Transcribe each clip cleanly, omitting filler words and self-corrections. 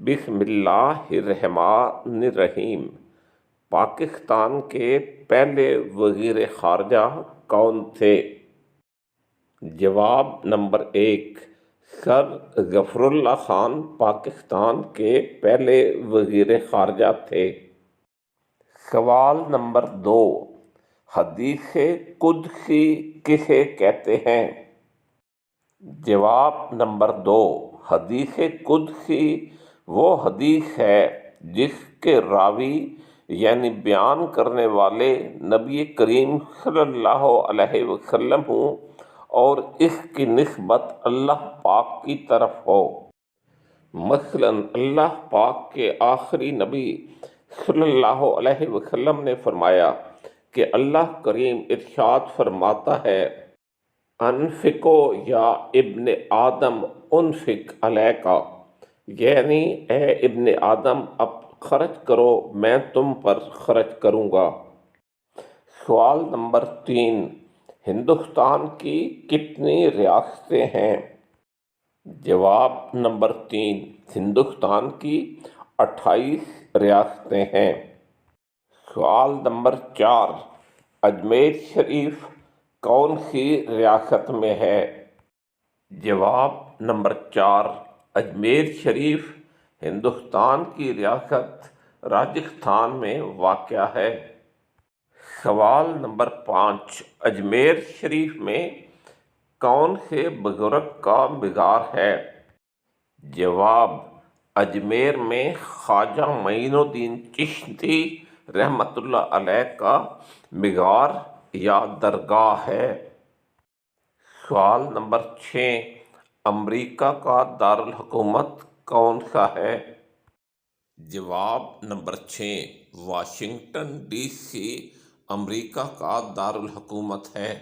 بسم اللہ الرحمن الرحیم۔ پاکستان کے پہلے وزیر خارجہ کون تھے؟ جواب نمبر 1، سر ظفر اللہ خان پاکستان کے پہلے وزیر خارجہ تھے۔ سوال نمبر 2، حدیث قدسی کسے کہتے ہیں؟ جواب نمبر 2، حدیث قدسی وہ حدیث ہے جس کے راوی یعنی بیان کرنے والے نبی کریم صلی اللہ علیہ وسلم ہوں اور اس کی نسبت اللہ پاک کی طرف ہو۔ مثلاً اللہ پاک کے آخری نبی صلی اللہ علیہ وسلم نے فرمایا کہ اللہ کریم ارشاد فرماتا ہے، انفقو یا ابن آدم انفق علیکا، یعنی اے ابن آدم اب خرچ کرو میں تم پر خرچ کروں گا۔ سوال نمبر 3، ہندوستان کی کتنی ریاستیں ہیں؟ جواب نمبر 3، ہندوستان کی 28 ریاستیں ہیں۔ سوال نمبر 4، اجمیر شریف کون سی ریاست میں ہے؟ جواب نمبر 4، اجمیر شریف ہندوستان کی ریاست راجستھان میں واقع ہے۔ سوال نمبر 5، اجمیر شریف میں کون سے بزرگ کا مزار ہے؟ جواب، اجمیر میں خواجہ معین الدین چشتی رحمۃ اللہ علیہ کا مزار یا درگاہ ہے۔ سوال نمبر 6، امریکہ کا دارالحکومت کون سا ہے؟ جواب نمبر 6، واشنگٹن ڈی سی امریکہ کا دارالحکومت ہے۔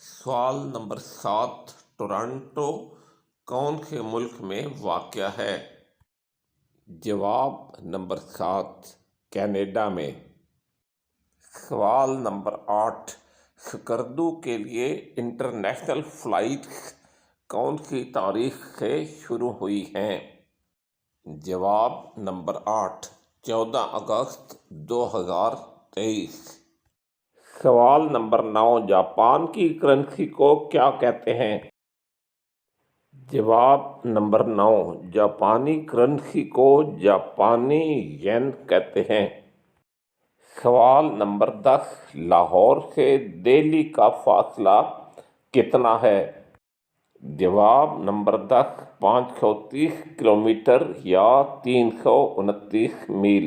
سوال نمبر 7، ٹورنٹو کون سے ملک میں واقع ہے؟ جواب نمبر 7، کینیڈا میں۔ سوال نمبر 8، سکردو کے لیے انٹرنیشنل فلائٹس کون سی تاریخ سے شروع ہوئی ہیں؟ جواب نمبر 8، 14 اگست 2023۔ سوال نمبر 9، جاپان کی کرنسی کو کیا کہتے ہیں؟ جواب نمبر 9، جاپانی کرنسی کو جاپانی ین کہتے ہیں۔ سوال نمبر 10، لاہور سے دہلی کا فاصلہ کتنا ہے؟ جواب نمبر 10، 530 کلومیٹر یا 329 میل۔